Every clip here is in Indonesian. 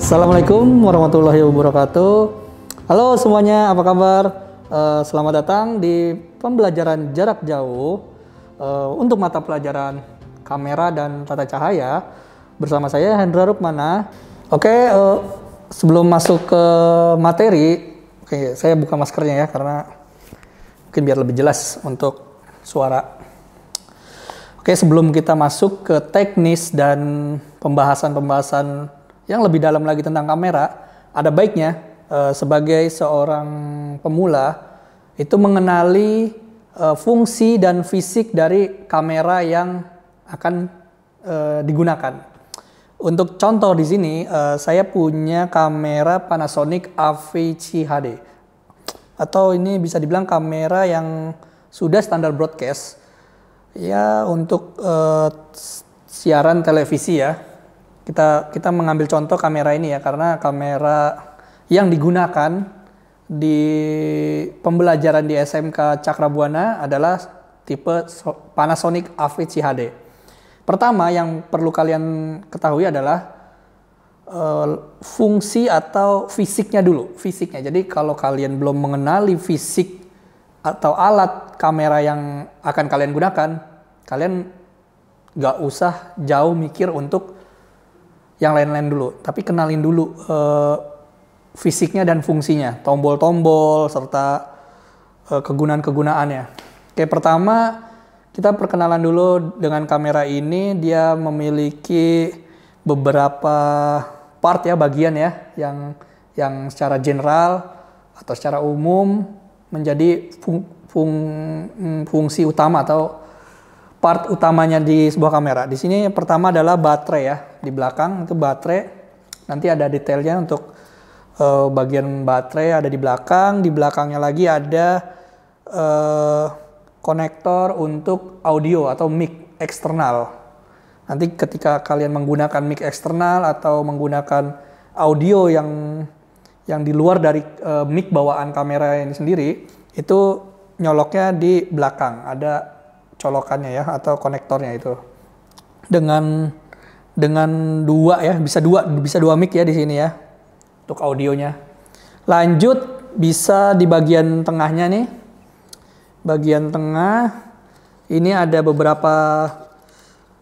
Assalamualaikum warahmatullahi wabarakatuh. Halo semuanya, apa kabar? Selamat datang di pembelajaran jarak jauh untuk mata pelajaran kamera dan tata cahaya bersama saya Hendra Rukmana. Oke, sebelum masuk ke materi, saya buka maskernya ya karena mungkin biar lebih jelas untuk suara. Oke, sebelum kita masuk ke teknis dan pembahasan yang lebih dalam lagi tentang kamera, ada baiknya sebagai seorang pemula itu mengenali fungsi dan fisik dari kamera yang akan digunakan. Untuk contoh di sini, saya punya kamera Panasonic AVC HD, atau ini bisa dibilang kamera yang sudah standar broadcast ya untuk siaran televisi ya. Kita mengambil contoh kamera ini ya, karena kamera yang digunakan di pembelajaran di SMK Cakrabuana adalah tipe Panasonic AVC HD. Pertama yang perlu kalian ketahui adalah fungsi atau fisiknya dulu. Fisiknya, jadi kalau kalian belum mengenali fisik atau alat kamera yang akan kalian gunakan, kalian gak usah jauh mikir untuk yang lain-lain dulu, tapi kenalin dulu fisiknya dan fungsinya, tombol-tombol serta kegunaan-kegunaannya. Oke, pertama kita perkenalan dulu dengan kamera ini. Dia memiliki beberapa part ya, bagian ya, yang secara general atau secara umum menjadi fungsi utama atau part utamanya di sebuah kamera. Di sini pertama adalah baterai ya. Di belakang itu baterai. Nanti ada detailnya untuk bagian baterai ada di belakang. Di belakangnya lagi ada konektor untuk audio atau mic eksternal. Nanti ketika kalian menggunakan mic eksternal atau menggunakan audio yang di luar dari mic bawaan kamera ini sendiri, itu nyoloknya di belakang. Ada colokannya ya, atau konektornya itu dengan dua ya, bisa dua mic ya di sini ya untuk audionya. Lanjut bisa di bagian tengahnya nih, bagian tengah ini ada beberapa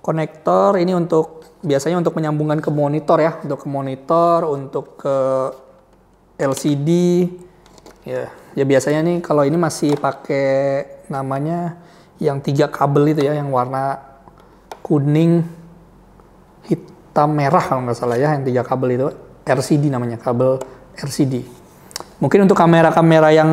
konektor. Ini untuk biasanya untuk penyambungan ke monitor ya, untuk ke monitor, untuk ke LCD ya. Ya biasanya nih kalau ini masih pakai namanya yang 3 kabel itu ya, yang warna kuning, hitam, merah kalau nggak salah ya, yang 3 kabel itu RCD namanya, kabel RCD. Mungkin untuk kamera-kamera yang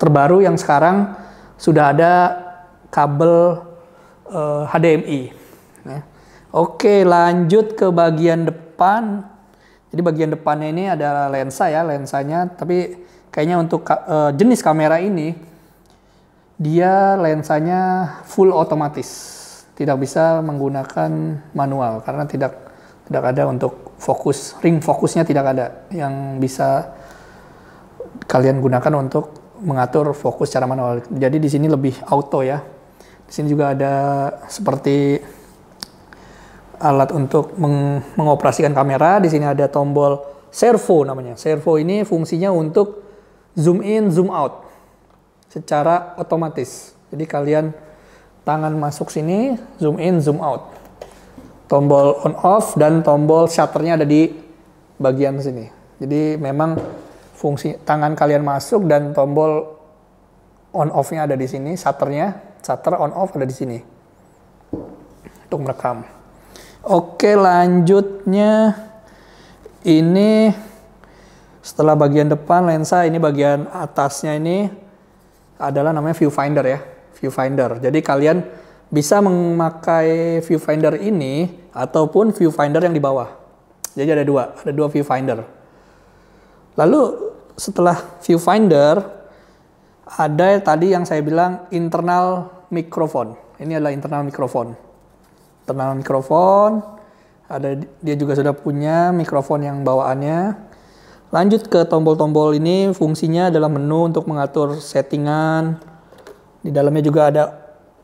terbaru yang sekarang sudah ada kabel HDMI. Nah, oke, lanjut ke bagian depan. Jadi bagian depannya ini ada lensa ya, lensanya. Tapi kayaknya untuk jenis kamera ini dia lensanya full otomatis, tidak bisa menggunakan manual karena tidak ada untuk fokus, ring fokusnya tidak ada yang bisa kalian gunakan untuk mengatur fokus secara manual. Jadi di sini lebih auto ya. Di sini juga ada seperti alat untuk mengoperasikan kamera. Di sini ada tombol servo namanya. Servo ini fungsinya untuk zoom in, zoom out secara otomatis. Jadi kalian tangan masuk sini, zoom in, zoom out. Tombol on off dan tombol shutternya ada di bagian sini. Jadi memang fungsi tangan kalian masuk dan tombol on off-nya ada di sini, shutter on off ada di sini untuk merekam. Oke, lanjutnya ini setelah bagian depan lensa, ini bagian atasnya ini adalah namanya viewfinder ya, viewfinder. Jadi kalian bisa memakai viewfinder ini ataupun viewfinder yang di bawah. Jadi ada dua viewfinder. Lalu setelah viewfinder ada tadi yang saya bilang internal microphone. Ini adalah internal microphone. Internal microphone, ada dia juga sudah punya mikrofon yang bawaannya. Lanjut ke tombol-tombol ini, fungsinya adalah menu untuk mengatur settingan. Di dalamnya juga ada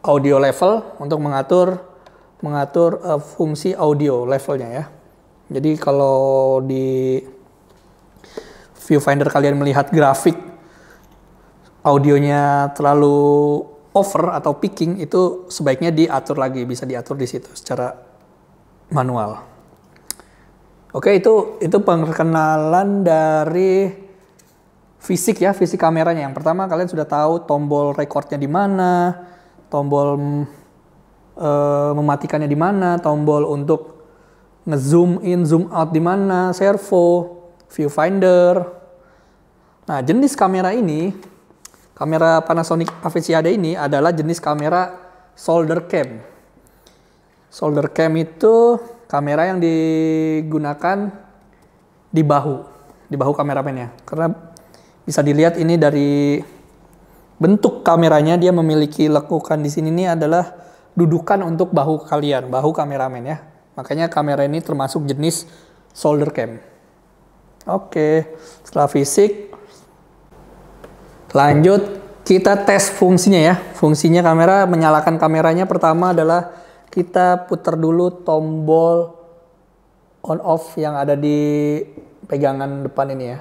audio level untuk mengatur fungsi audio levelnya ya. Jadi kalau di viewfinder kalian melihat grafik audionya terlalu over atau picking, itu sebaiknya diatur lagi, bisa diatur di situ secara manual. Oke, itu perkenalan dari fisik ya, fisik kameranya. Yang pertama kalian sudah tahu tombol recordnya di mana, tombol mematikannya di mana, tombol untuk nge-zoom in, zoom out di mana, servo, viewfinder. Nah, jenis kamera ini, kamera Panasonic Aviciade ini adalah jenis kamera shoulder cam. Shoulder cam itu kamera yang digunakan di bahu kameramennya. Karena bisa dilihat ini dari bentuk kameranya, dia memiliki lekukan di sini, ini adalah dudukan untuk bahu kalian, bahu kameramen ya. Makanya kamera ini termasuk jenis shoulder cam. Oke, setelah fisik, lanjut kita tes fungsinya ya. Fungsinya kamera, menyalakan kameranya pertama adalah kita putar dulu tombol on off yang ada di pegangan depan ini ya,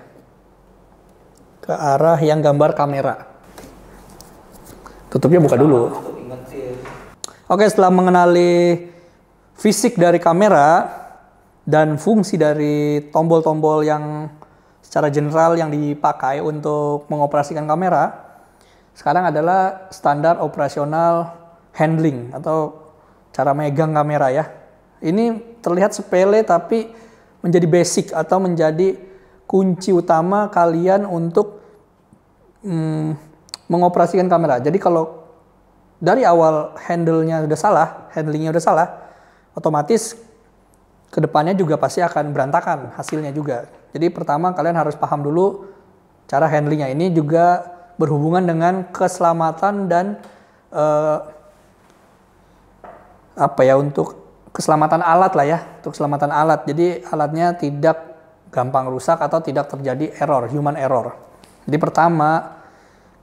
ke arah yang gambar kamera. Tutupnya buka dulu. Oke, setelah mengenali fisik dari kamera dan fungsi dari tombol-tombol yang secara general yang dipakai untuk mengoperasikan kamera, sekarang adalah standar operasional handling atau cara megang kamera ya. Ini terlihat sepele tapi menjadi basic atau menjadi kunci utama kalian untuk mengoperasikan kamera. Jadi kalau dari awal handlingnya udah salah, otomatis kedepannya juga pasti akan berantakan hasilnya juga. Jadi pertama kalian harus paham dulu cara handlingnya. Ini juga berhubungan dengan keselamatan dan untuk keselamatan alat lah ya, untuk keselamatan alat. Jadi alatnya tidak gampang rusak atau tidak terjadi error, human error. Jadi pertama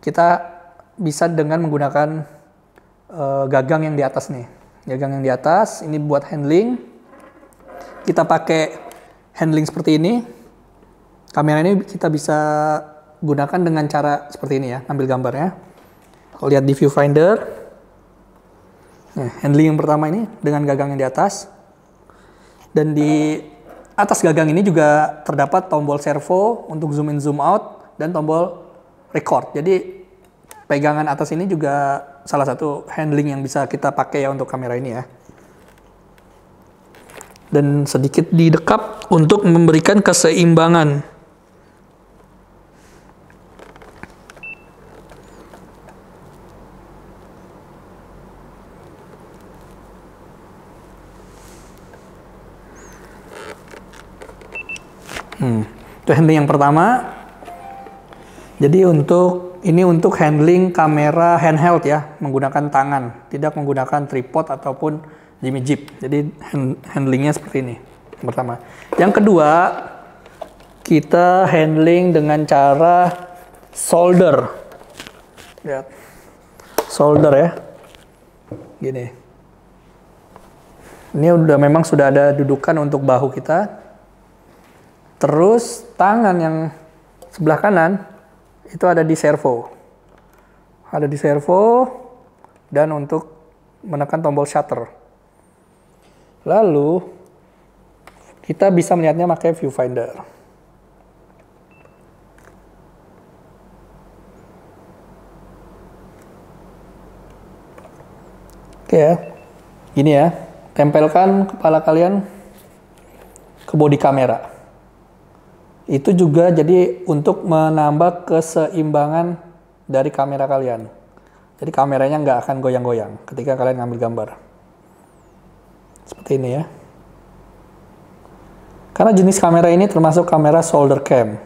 kita bisa dengan menggunakan gagang yang di atas nih. Gagang yang di atas ini buat handling. Kita pakai handling seperti ini. Kamera ini kita bisa gunakan dengan cara seperti ini ya, ambil gambarnya. Kalau lihat di viewfinder. Nah, handling yang pertama ini dengan gagang yang di atas. Dan di atas gagang ini juga terdapat tombol servo untuk zoom in zoom out dan tombol record. Jadi pegangan atas ini juga salah satu handling yang bisa kita pakai ya untuk kamera ini ya. Dan sedikit didekap untuk memberikan keseimbangan. Itu handling yang pertama. Jadi ini untuk handling kamera handheld ya, menggunakan tangan, tidak menggunakan tripod ataupun Jimmy Jeep. Jadi handlingnya seperti ini, yang pertama. Yang kedua, kita handling dengan cara solder. Lihat, solder ya, gini. Ini memang sudah ada dudukan untuk bahu kita. Terus tangan yang sebelah kanan itu ada di servo. Ada di servo dan untuk menekan tombol shutter. Lalu kita bisa melihatnya pakai viewfinder. Oke ya. Gini ya. Tempelkan kepala kalian ke bodi kamera. Itu juga jadi untuk menambah keseimbangan dari kamera kalian. Jadi kameranya nggak akan goyang-goyang ketika kalian ngambil gambar. Seperti ini ya. Karena jenis kamera ini termasuk kamera shoulder cam.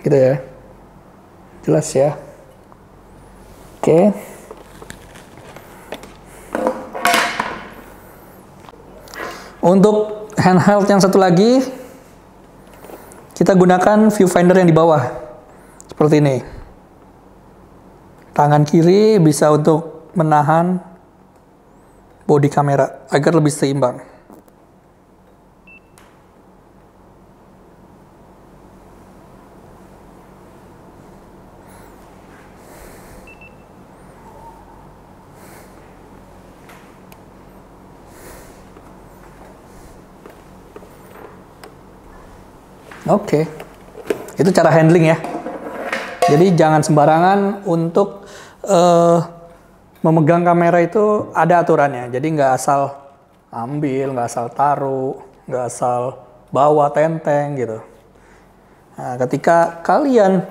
Gitu ya. Jelas ya. Oke. Untuk handheld yang satu lagi, kita gunakan viewfinder yang di bawah. Seperti ini. Tangan kiri bisa untuk menahan bodi kamera agar lebih seimbang. Oke, itu cara handling ya. Jadi jangan sembarangan untuk memegang kamera, itu ada aturannya. Jadi nggak asal ambil, nggak asal taruh, nggak asal bawa tenteng gitu. Nah, ketika kalian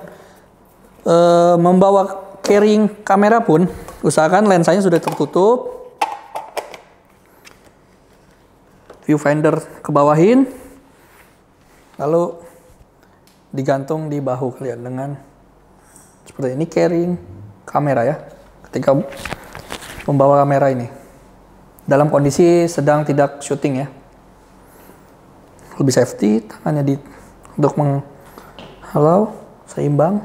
membawa carrying kamera pun, usahakan lensanya sudah tertutup, viewfinder ke bawahin, lalu digantung di bahu kalian dengan seperti ini, carrying kamera ya. Ketika membawa kamera ini dalam kondisi sedang tidak syuting ya, lebih safety, tangannya untuk menghalau seimbang.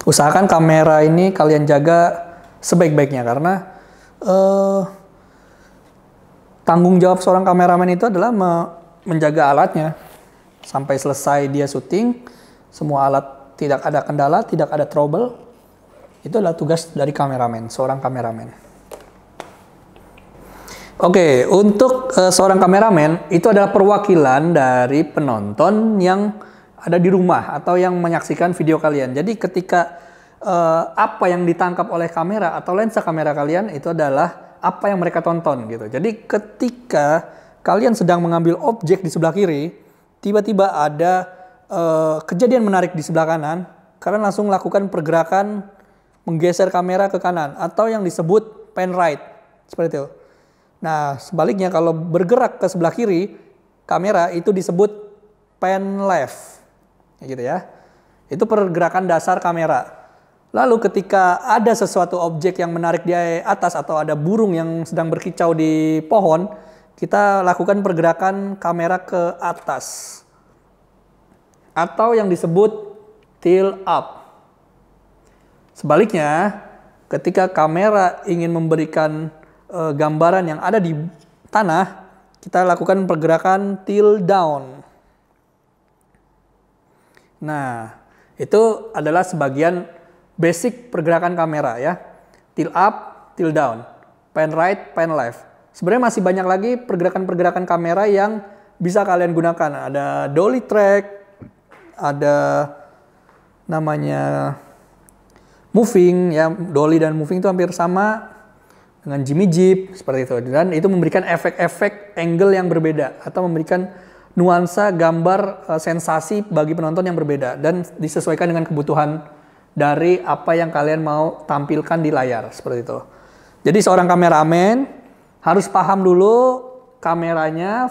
Usahakan kamera ini kalian jaga sebaik-baiknya, karena tanggung jawab seorang kameramen itu adalah menjaga alatnya sampai selesai dia syuting. Semua alat tidak ada kendala, tidak ada trouble. Itu adalah tugas dari kameramen, seorang kameramen. Oke, untuk seorang kameramen itu adalah perwakilan dari penonton yang ada di rumah atau yang menyaksikan video kalian. Jadi ketika apa yang ditangkap oleh kamera atau lensa kamera kalian itu adalah apa yang mereka tonton gitu. Jadi ketika kalian sedang mengambil objek di sebelah kiri, tiba-tiba ada kejadian menarik di sebelah kanan, kalian langsung lakukan pergerakan menggeser kamera ke kanan atau yang disebut pan right, seperti itu. Nah, sebaliknya kalau bergerak ke sebelah kiri, kamera itu disebut pan left, gitu ya. Itu pergerakan dasar kamera. Lalu ketika ada sesuatu objek yang menarik di atas atau ada burung yang sedang berkicau di pohon, kita lakukan pergerakan kamera ke atas atau yang disebut tilt up. Sebaliknya, ketika kamera ingin memberikan gambaran yang ada di tanah, kita lakukan pergerakan tilt down. Nah, itu adalah sebagian basic pergerakan kamera ya. Tilt up, tilt down, pan right, pan left. Sebenarnya masih banyak lagi pergerakan-pergerakan kamera yang bisa kalian gunakan. Ada dolly track, ada namanya moving ya, dolly dan moving itu hampir sama dengan Jimmy Jeep seperti itu, dan itu memberikan efek-efek angle yang berbeda atau memberikan nuansa gambar sensasi bagi penonton yang berbeda dan disesuaikan dengan kebutuhan dari apa yang kalian mau tampilkan di layar seperti itu. Jadi seorang kameramen harus paham dulu kameranya,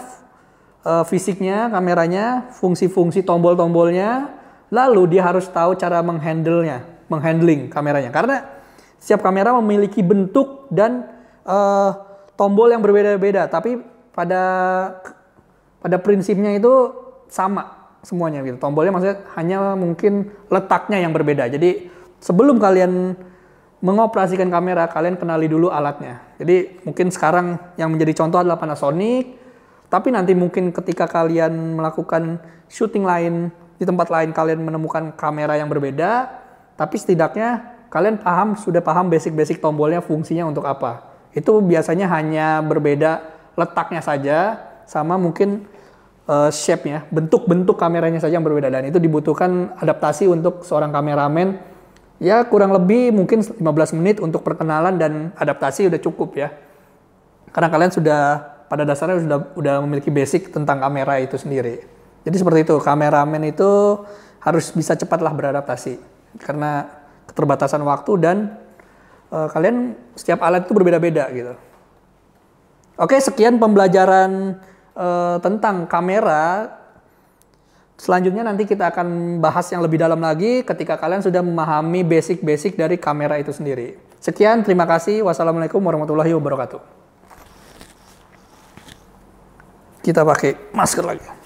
fisiknya, kameranya, fungsi-fungsi tombol-tombolnya, lalu dia harus tahu cara menghandling kameranya. Karena setiap kamera memiliki bentuk dan tombol yang berbeda-beda, tapi pada prinsipnya itu sama semuanya gitu. Tombolnya maksudnya hanya mungkin letaknya yang berbeda. Jadi sebelum kalian mengoperasikan kamera, kalian kenali dulu alatnya. Jadi mungkin sekarang yang menjadi contoh adalah Panasonic, tapi nanti mungkin ketika kalian melakukan syuting lain di tempat lain, kalian menemukan kamera yang berbeda, tapi setidaknya kalian sudah paham basic-basic tombolnya, fungsinya untuk apa. Itu biasanya hanya berbeda letaknya saja, sama mungkin shape-nya, bentuk-bentuk kameranya saja yang berbeda. Dan itu dibutuhkan adaptasi untuk seorang kameramen. Ya kurang lebih mungkin 15 menit untuk perkenalan dan adaptasi udah cukup ya. Karena kalian pada dasarnya sudah memiliki basic tentang kamera itu sendiri. Jadi seperti itu, kameramen itu harus bisa cepatlah beradaptasi. Karena keterbatasan waktu dan kalian setiap alat itu berbeda-beda gitu. Oke, sekian pembelajaran tentang kamera. Selanjutnya nanti kita akan bahas yang lebih dalam lagi ketika kalian sudah memahami basic-basic dari kamera itu sendiri. Sekian, terima kasih. Wassalamualaikum warahmatullahi wabarakatuh. Kita pakai masker lagi.